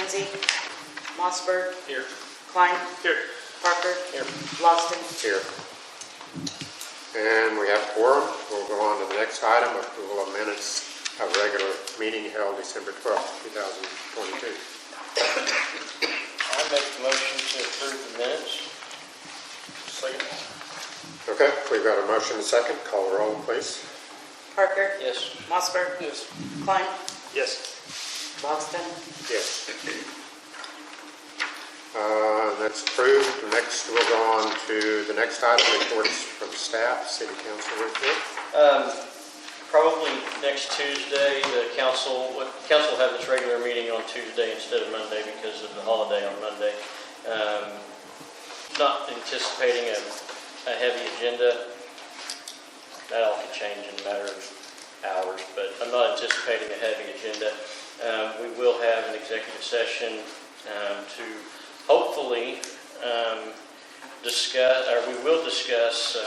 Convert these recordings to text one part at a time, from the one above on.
Lindsay. Mossberg. Here. Klein. Here. Parker. Here. Lawson. Here. And we have quorum. We'll go on to the next item, approval of minutes of regular meeting held December 12th, 2022. I make the motion to approve the minutes. Second. Okay, we've got a motion and a second. Call the roll, please. Parker. Yes. Mossberg. Yes. Klein. Yes. Loxton. Yes. That's approved. Next, we'll go on to the next item, reports from staff, city council report. Probably next Tuesday, the council will have its regular meeting on Tuesday instead of Monday because of the holiday on Monday. Not anticipating a heavy agenda. That all could change in a matter of hours, but I'm not anticipating a heavy agenda. We will have an executive session to hopefully we will discuss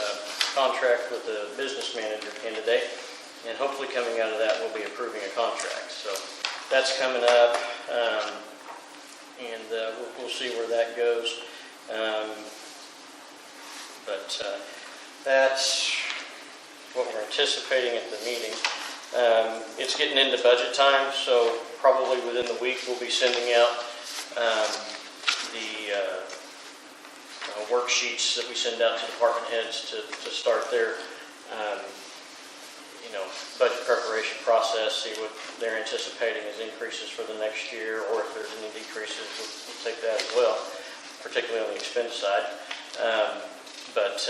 contract with the business manager candidate, and hopefully coming out of that we'll be approving a contract. So that's coming up, and we'll see where that goes. But that's what we're anticipating at the meeting. It's getting into budget time, so probably within the week we'll be sending out the worksheets that we send out to department heads to start their budget preparation process, see what they're anticipating as increases for the next year, or if there's any decreases, we'll take that as well, particularly on the expense side. But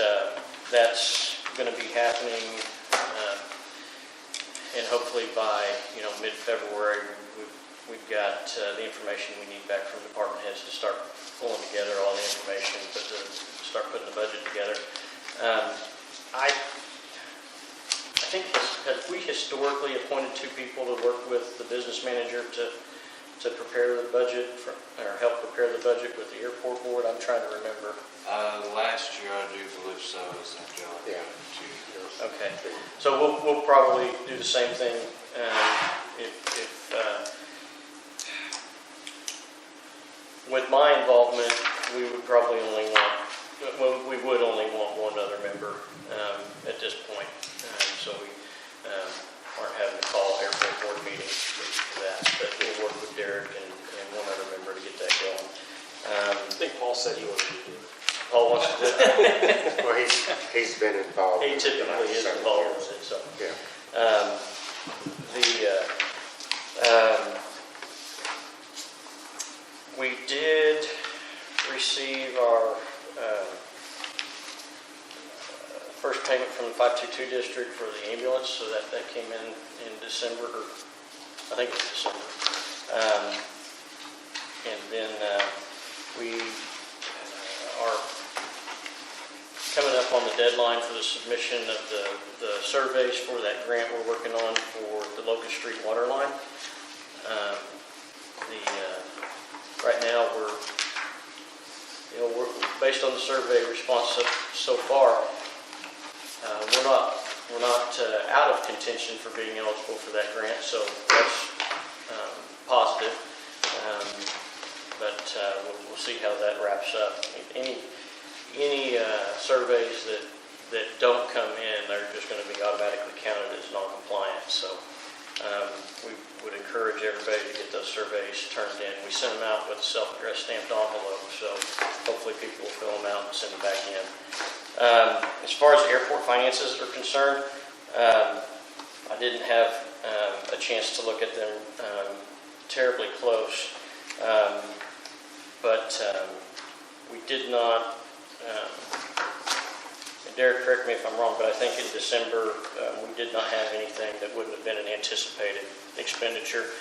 that's going to be happening, and hopefully by mid-February we've got the information we need back from department heads to start pulling together all the information, to start putting the budget together. I think, have we historically appointed two people to work with the business manager to prepare the budget or help prepare the budget with the airport board? I'm trying to remember. Last year I do believe so. Is that John? Yeah. Okay. So we'll probably do the same thing. With my involvement, we would only want one other member at this point. So we aren't having to call airport board meetings for that. But we'll work with Derek and one other member to get that going. I think Paul said he wanted to do it. Paul wants to do it. Well, he's been involved. He typically is involved with it. So yeah. We did receive our first payment from the 522 district for the ambulance, so that came in December, or I think it was December. And then we are coming up on the deadline for the submission of the surveys for that grant we're working on for the Locust Street water line. Right now we're based on the survey response so far, we're not out of contention for being eligible for that grant, so that's positive. But we'll see how that wraps up. Any surveys that don't come in, they're just going to be automatically counted as non-compliant. So we would encourage everybody to get those surveys turned in. We send them out with a self-addressed stamped envelope, so hopefully people will fill them out and send them back in. As far as airport finances are concerned, I didn't have a chance to look at them terribly close, but we did not. Derek, correct me if I'm wrong, but I think in December we did not have anything that wouldn't have been an anticipated expenditure,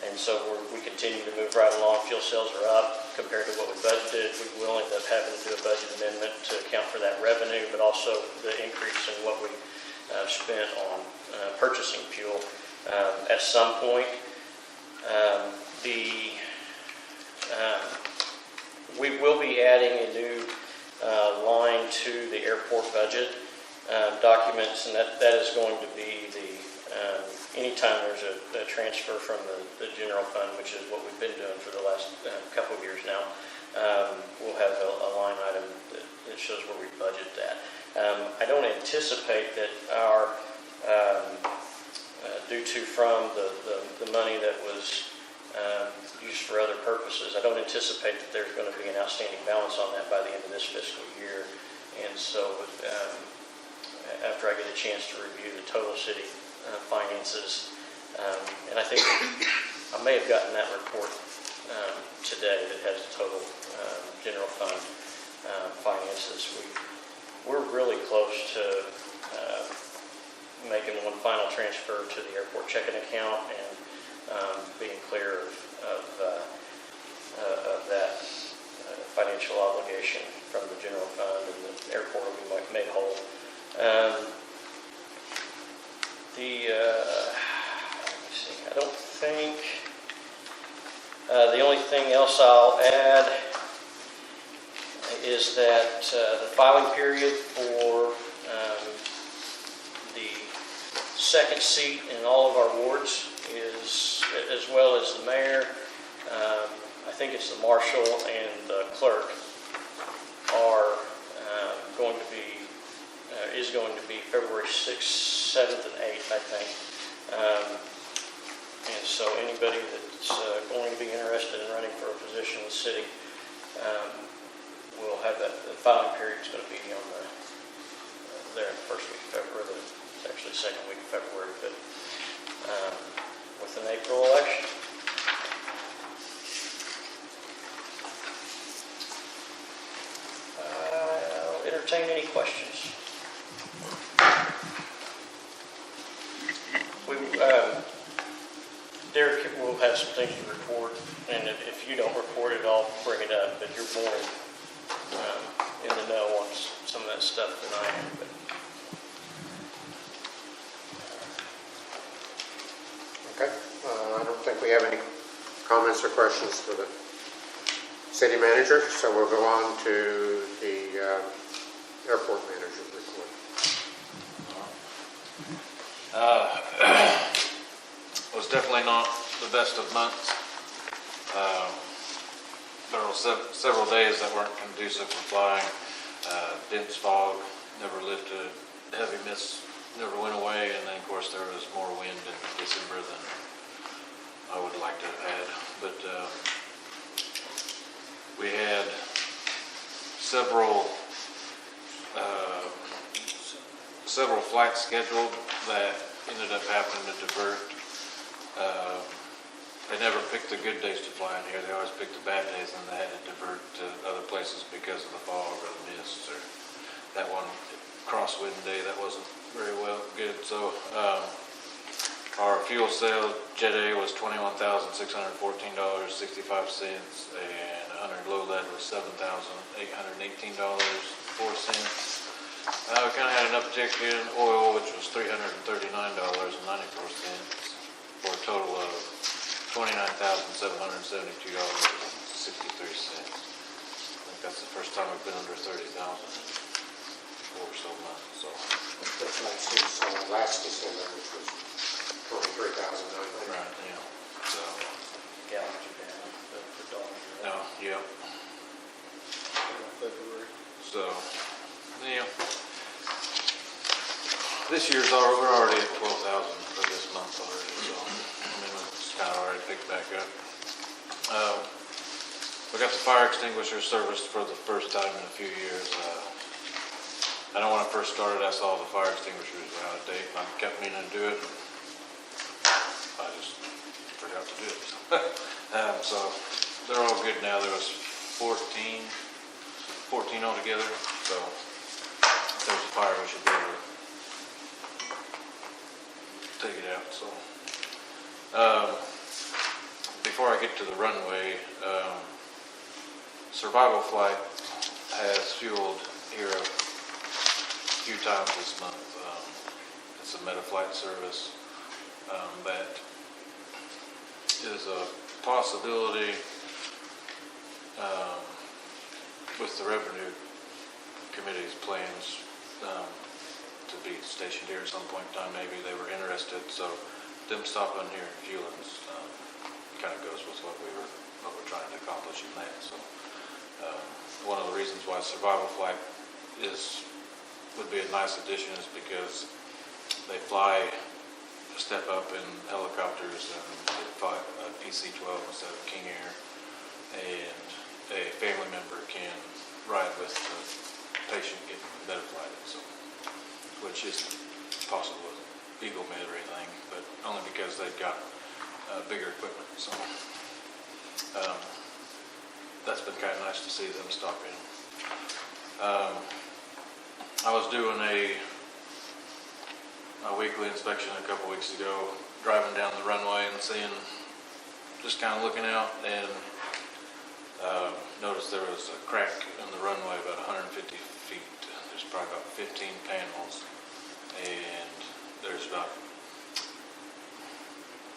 and so we continue to move right along. Fuel sales are up compared to what we budgeted. We will end up having to do a budget amendment to account for that revenue, but also the increase in what we spent on purchasing fuel. At some point, we will be adding a new line to the airport budget documents, and that is going to be the anytime there's a transfer from the general fund, which is what we've been doing for the last couple of years now, we'll have a line item that shows where we budget that. I don't anticipate that our, from the money that was used for other purposes, I don't anticipate that there's going to be an outstanding balance on that by the end of this fiscal year. And so after I get a chance to review the total city finances, and I think I may have gotten that report today that has the total general fund finances. We're really close to making one final transfer to the airport checking account and being clear of that financial obligation from the general fund, and the airport will be made whole. Let me see, I don't think, the only thing else I'll add is that the filing period for the second seat in all of our wards is, as well as the mayor, I think it's the marshal and the clerk, are is going to be February 6th, 7th, and 8th, I think. And so anybody that's going to be interested in running for a position in the city will have that. The filing period is going to be on there in the first week of February. It's actually the second week of February, but with an April election. I'll entertain any questions. Derek will have some things to report, and if you don't report it, I'll bring it up, but you're more in the know on some of that stuff than I am. But Okay, I don't think we have any comments or questions for the city manager, so we'll go on to the airport manager's report. Was definitely not the best of months. There were several days that weren't conducive for flying. Dense fog never lifted, heavy mist never went away, and then of course there was more wind in December than I would like to have had. But we had several flights scheduled that ended up having to divert. They never picked the good days to fly in here. They always picked the bad days, and they had to divert to other places because of the fog or the mist, or that one crosswind day that wasn't very good. So our fuel sale Jet A was $21,614.65, and 100 low lead was $7,818.04. We kind of had an uptick in oil, which was $339.94, for a total of $29,772.63. I think that's the first time we've been under 30,000 in 4 or so months. So That's last December, which was 23,900. right, yeah. So gallons are down, the dollars are no, up. yeah. February. So yeah. This year's we're already at 12,000 for this month already. So I mean, it's kind of already picked back up. We got the fire extinguisher serviced for the first time in a few years. I know when I first started, I saw the fire extinguishers were out of date, and I kept meaning to do it. I just forgot to do it. So they're all good now. There was 14 altogether. So if there's a fire, we should be able to take it out. So before I get to the runway, Survival Flight has fueled here a few times this month. It's a meta-flight service that is a possibility with the Revenue Committee's plans to be stationed here at some point in time. Maybe they were interested, so them stopping here in Hewlands kind of goes with what we're trying to accomplish in that. So one of the reasons why survival flight would be a nice addition is because they fly a step up in helicopters and they fly a PC-12 instead of King Air, and a family member can ride with the patient getting medi-flighted, so, which isn't possible with Eagle Med or anything, but only because they've got bigger equipment. So that's been kind of nice to see them stop in. I was doing a weekly inspection a couple weeks ago, driving down the runway and seeing, just kind of looking out, and noticed there was a crack in the runway about 150 feet. There's probably about 15 panels, and there's about,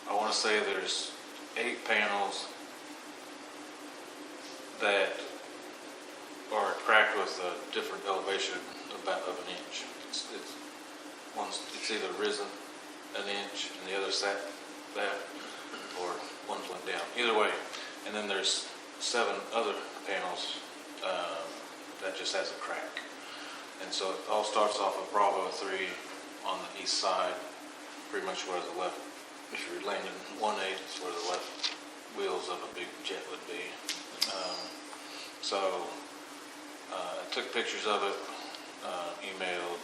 I want to say there's 8 panels that are cracked with a different elevation about of an inch. It's either risen an inch and the other sat that, or one's went down. Either way, and then there's 7 other panels that just has a crack. And so it all starts off of Bravo 3 on the east side, pretty much where the left, if you're landing 1/8, it's where the left wheels of a big jet would be. So I took pictures of it, emailed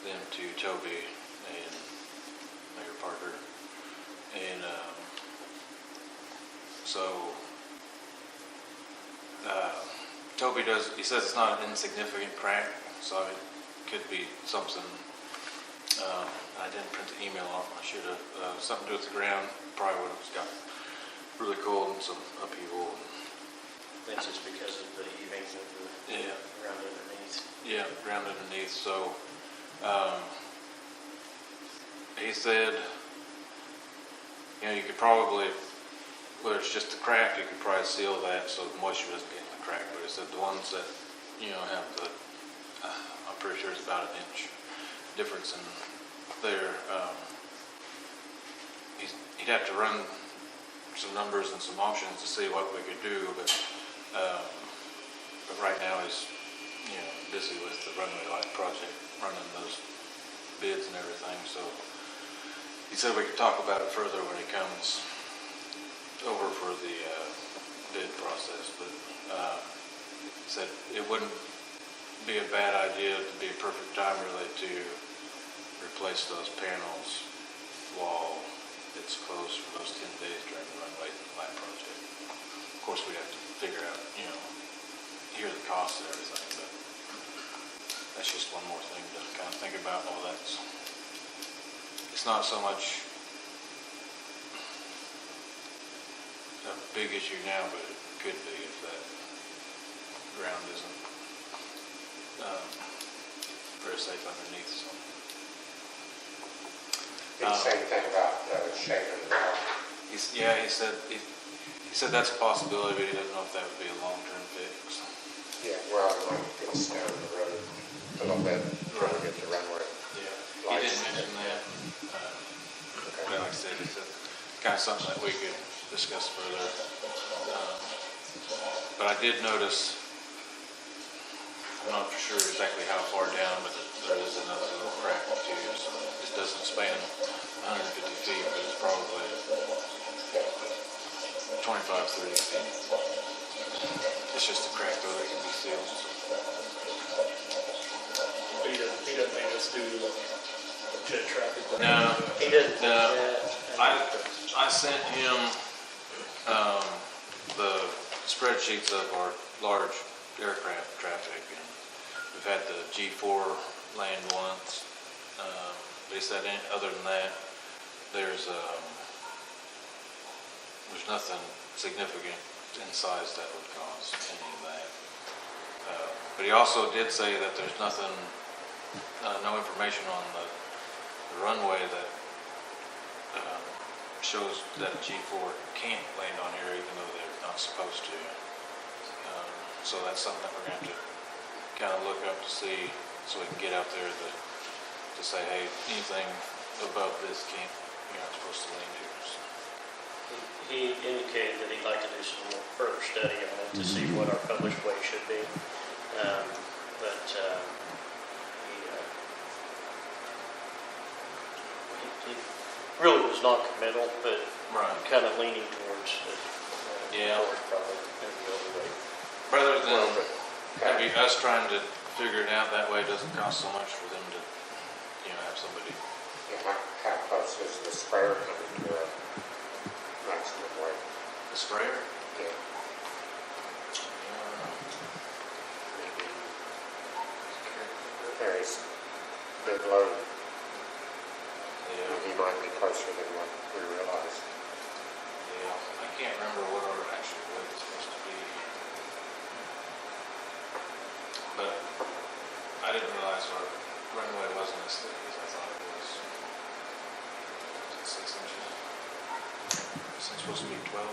them to Toby and Mayor Parker, and Toby he says it's not an insignificant crack, so it could be something. I didn't print the email off, I should have. Something to do with the ground, probably when it's got really cold and some upheaval. That's just because of the heaving of the ground underneath. Yeah, ground underneath. So he said, you could probably, where it's just a crack, you could probably seal that so the moisture doesn't get in the crack. But he said the ones that, have the, I'm pretty sure it's about an inch difference in there. He'd have to run some numbers and some options to see what we could do, but right now he's busy with the runway light project, running those bids and everything. So he said we could talk about it further when he comes over for the bid process, but he said it wouldn't be a bad idea, to be a perfect time really to replace those panels while it's closed for those 10 days during the runway light project. Of course, we have to figure out, hear the cost and everything, but that's just one more thing to kind of think about. All that's, it's not so much a big issue now, but it could be if that ground isn't very safe underneath. So. Did he say anything about shaving the wall? He said that's a possibility, but he doesn't know if that would be a long-term fix. Yeah, well, it might get us down the road a little bit, trying to get the runway. Yeah, he didn't mention that. But like I said, it's kind of something that we could discuss further. But I did notice, I'm not for sure exactly how far down, but there is another little crack too. It doesn't span 150 feet, but it's probably 25, 30 feet. It's just a crack though that can be sealed. He doesn't make us do jet traffic. No, He doesn't. no. I sent him the spreadsheets of our large aircraft traffic, and we've had the G4 land once. But he said other than that, there's nothing significant in size that would cause any of that. But he also did say that there's nothing, no information on the runway that shows that a G4 can't land on here even though they're not supposed to. So that's something that we're going to have to kind of look up to see, so we can get out there to to say, hey, anything above this can't, you're not supposed to land here. So, He indicated that he'd like to do some more further study on it to see what our published way should be. He really was not committal, but right. kind of leaning towards it. Yeah. Towards probably maybe the other way. Rather than maybe us trying to figure it out that way, it doesn't cost so much for them to, have somebody. Yeah, how close is the sprayer coming to a maximum weight? The sprayer? Yeah. There is big load. Yeah. He might be closer than what we realized. Yeah. I can't remember what our actual weight is supposed to be. But I didn't realize our runway wasn't as thick as I thought it was. Was it 6 inches? Is it supposed to be 12?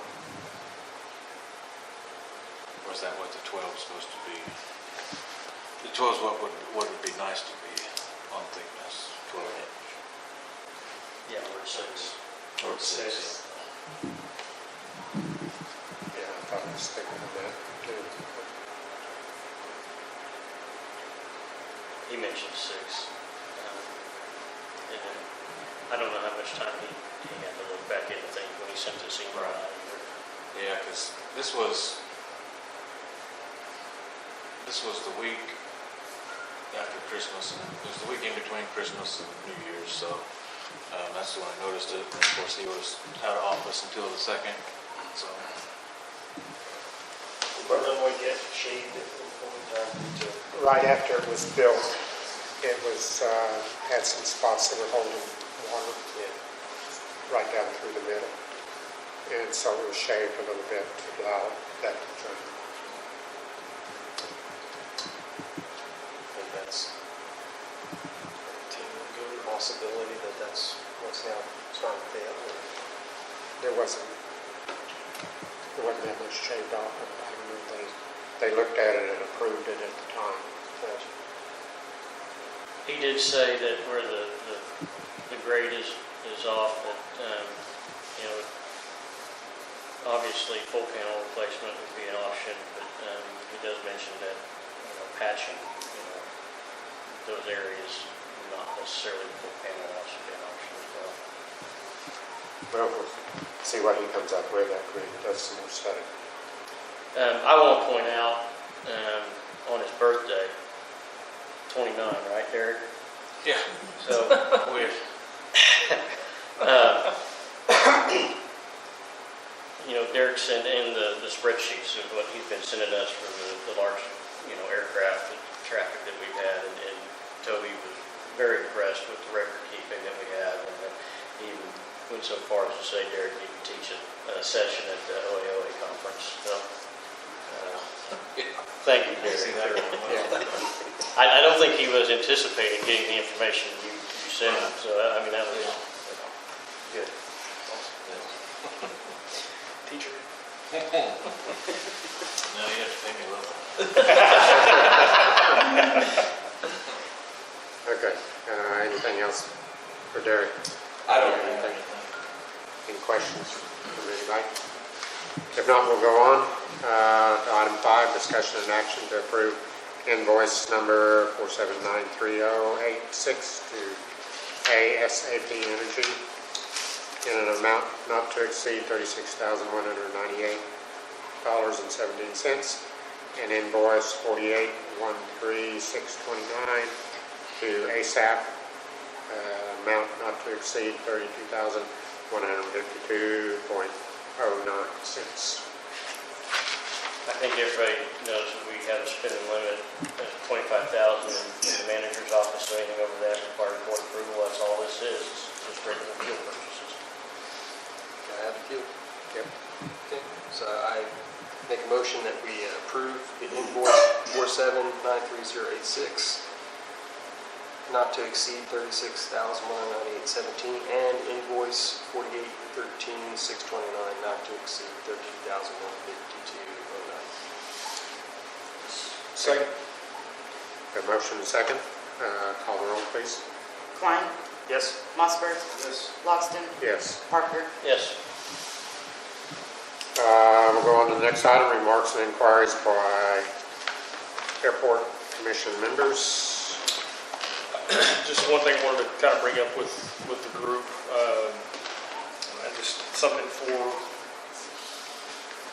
Or is that what the 12 is supposed to be? The 12 is what would be nice to be on thickness, 12 inch. Yeah, we're 6. Or 6. Yeah, I thought it was thicker than that too. He mentioned 6. And then I don't know how much time he had to look back into things when he sent this email out. Yeah, because this was the week after Christmas, and it was the week in between Christmas and New Year's, so that's when I noticed it. And of course, he was out of office until the 2nd, so. The runway get shaved at one point in time too. Right after it was built, it was, had some spots that were holding water right down through the middle. And so it was shaved a little bit to allow that to drain. And that's continuing the possibility that that's what's now trying to fail. There wasn't that much shaved off, but I don't know, they looked at it and approved it at the time. He did say that where the grade is off, that, obviously full panel replacement would be an option, but he does mention that, patching, those areas, not necessarily full panel also be an option as well. Well, we'll see what he comes up with after he does some more study. I want to point out, on his birthday, 29, right, Derek? Yeah. So, we're, Derek sent in the spreadsheets of what he's been sending us for the large, aircraft traffic that we've had, and Toby was very impressed with the record keeping that we have, and he even went so far as to say Derek need to teach a session at the OAOA conference. So, thank you, Derek. I don't think he was anticipating getting the information you sent him, so that was good. Teacher. No, you have to pay me a little. Okay, anything else for Derek? I don't have anything. Any questions from anybody? If not, we'll go on to item 5, discussion and action to approve invoice number 47930886 to ASAP Energy in an amount not to exceed $36,198.17, and invoice 4813629 to ASAP, amount not to exceed $32,152.09. I think everybody knows that we have a spending limit of $25,000 in the manager's office, so anything over that requires board approval. That's all this is, just regular fuel purchases. Can I have the fuel? Yep. Okay, so I make a motion that we approve the invoice 47930886 not to exceed $36,198.17 and invoice 4813629 not to exceed $32,152.09. Second. A motion and second. Call the roll, please. Klein, Yes. Mossberg, Yes. Loxton, Yes. Parker. Yes. We'll go on to the next item, remarks and inquiries by Airport Commission members. Just one thing I wanted to kind of bring up with the group, and just something for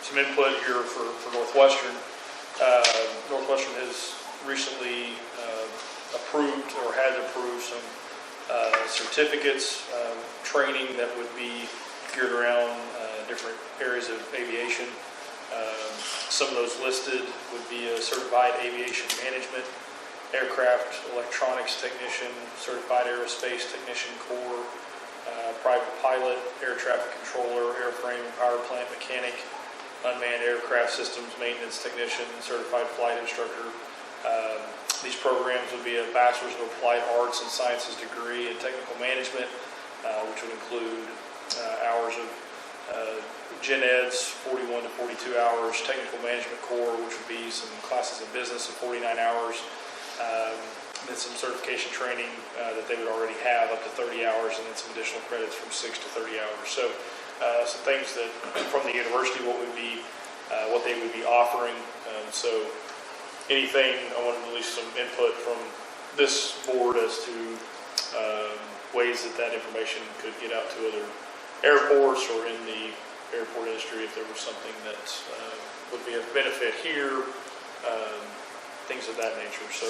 some input here for Northwestern. Northwestern has recently approved or had approved some certificates, training that would be geared around different areas of aviation. Some of those listed would be a certified aviation management, aircraft electronics technician, certified aerospace technician corps, private pilot, air traffic controller, airframe and power plant mechanic, unmanned aircraft systems maintenance technician, certified flight instructor. These programs would be a Bachelor's of Applied Arts and Sciences degree in technical management, which would include hours of Gen Eds, 41 to 42 hours, technical management core, which would be some classes in business of 49 hours, then some certification training that they would already have up to 30 hours, and then some additional credits from 6 to 30 hours. So some things that from the university, what they would be offering. So anything, I want to release some input from this board as to ways that information could get out to other airports or in the airport industry if there was something that would be of benefit here, things of that nature. So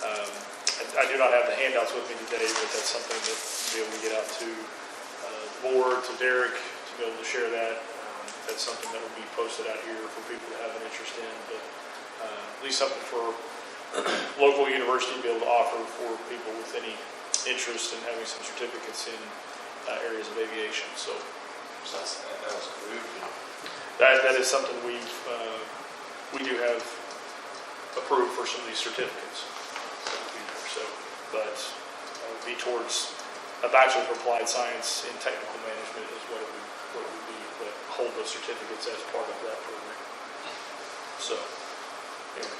I do not have the handouts with me today, but that's something that we'll be able to get out to the board, to Derek, to be able to share that. That's something that will be posted out here for people to have an interest in, but at least something for local university to be able to offer for people with any interest in having some certificates in areas of aviation. So That was approved. that is something we do have approved for some of these certificates. So, but it would be towards a Bachelor of Applied Science in Technical Management is what it would be, but hold those certificates as part of that program. So, anyway.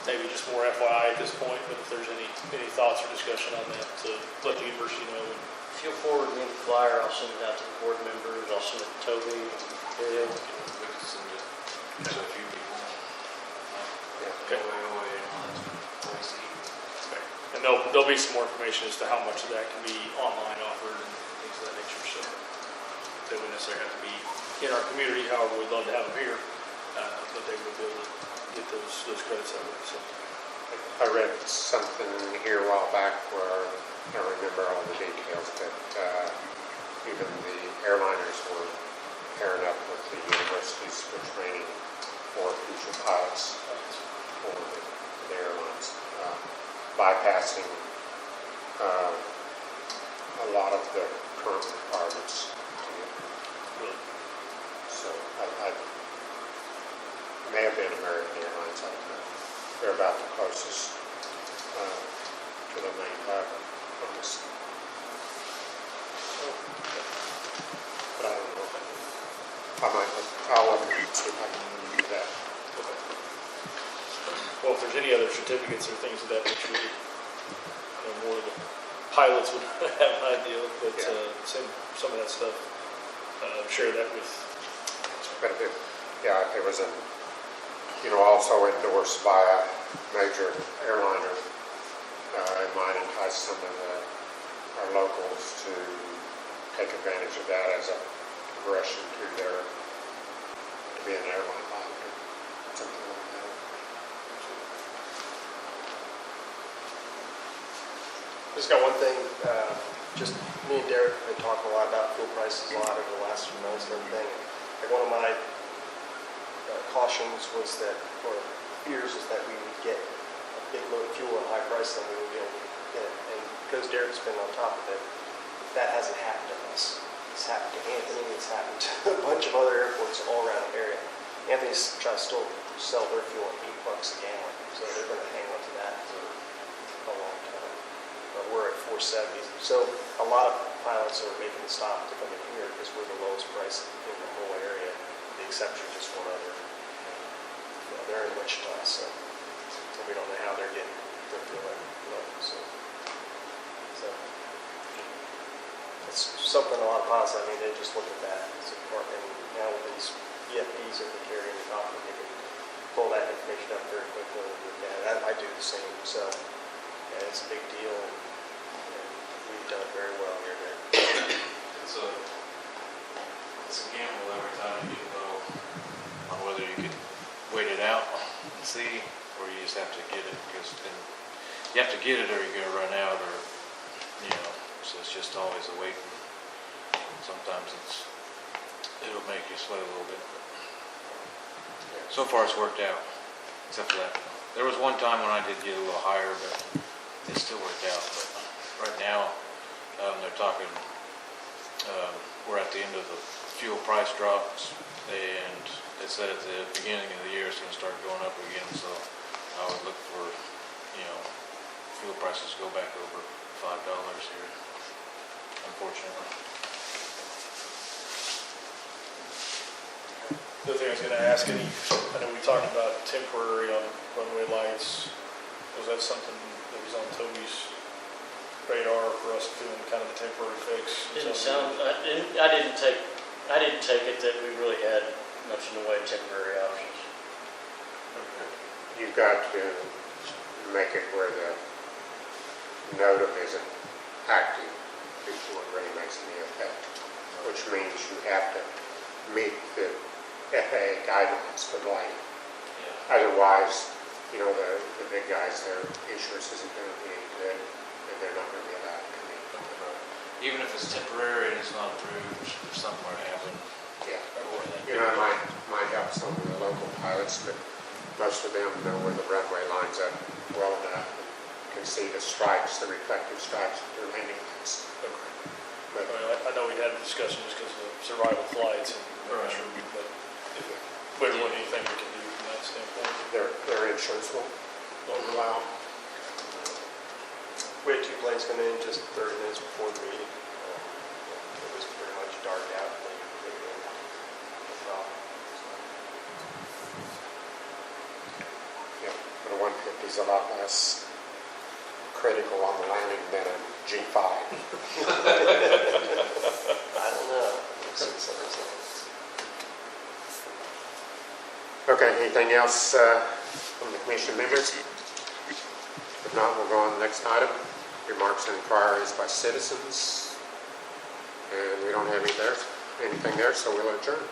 Maybe just more FYI at this point, but if there's any thoughts or discussion on that, to let the university know. If you'll forward me the flyer, I'll send it out to the board members. I'll send it to Toby and Bill. We could send it to a few people. Okay. And there'll be some more information as to how much of that can be online offered and things of that nature. So they wouldn't necessarily have to be in our community. However, we'd love to have them here, but they would be able to get those credits that way. So I read something here a while back where I don't remember all the details, but even the airliners were pairing up with the universities for training for future pilots for the airlines, bypassing a lot of the current requirements to get. really, So I may have been American Airlines. I don't know. They're about the closest to the main pilot on this. But I don't know. I'll look and see if I can do that. well, if there's any other certificates or things of that nature, more of the pilots would have an idea. But some of that stuff, share that with. But if it was also endorsed by a major airliner, it might entice some of our locals to take advantage of that as a progression to be an airline pilot or something like that. Just got one thing, just me and Derek have been talking a lot about fuel prices a lot over the last few months and everything. Like one of my cautions was that, or fears is that we would get a big load of fuel at a high price than we would be able to get it. And because Derek's been on top of it, that hasn't happened to us. It's happened to Anthony, it's happened to a bunch of other airports all around the area. Anthony's trying to still sell their fuel at $8 a gallon, so they're going to hang on to that for a long time. But we're at $4.70. So a lot of pilots are making the stop to come in here because we're the lowest price in the whole area, with the exception of just one other. They're in Wichita, so we don't know how they're getting their fuel level, so. It's something a lot of pilots, I mean, they just look at that, it's important, and now with these EFDs that they carry in the cockpit, they can pull that information up very quickly and look at it. I do the same, so, yeah, it's a big deal, and we've done it very well here, Derek. It's a gamble every time you get low on whether you can wait it out and see, or you just have to get it, because then you have to get it or you're gonna run out, or, so it's just always a waiting. Sometimes it'll make you sweat a little bit. So far it's worked out, except for that. There was one time when I did get a little higher, but it still worked out. But right now, they're talking, we're at the end of the fuel price drops, and they said at the beginning of the year it's going to start going up again, so I would look for, fuel prices to go back over $5 here, unfortunately. The other thing I was going to ask, I know we talked about temporary on runway lights. Was that something that was on Toby's radar for us doing kind of a temporary fix? Didn't sound, I didn't take it that we really had much in the way of temporary options. You've got to make it where the NOTAM isn't active before it really makes any effect, which means you have to meet the FAA guidelines for lighting. Yeah. Otherwise, the big guys, their insurance isn't going to be any good, and they're not going to be allowed to come in. Even if it's temporary and it's not approved, if something were to happen. Yeah. It might help some of the local pilots, but most of them know where the runway lines up well enough and can see the stripes, the reflective stripes of their landing lights. But I know we had a discussion just because of survival flights and Right. sure, but if there wasn't anything we can do from that standpoint. their insurance won't allow. We had two planes come in just 30 minutes before the meeting. It was pretty much dark out. They were no problem. Yeah, but a 150 is a lot less critical on the landing than a G5. I don't know. Okay, anything else from the commission members? If not, we'll go on to the next item. Remarks and inquiries by citizens. And we don't have anything there, so we'll adjourn.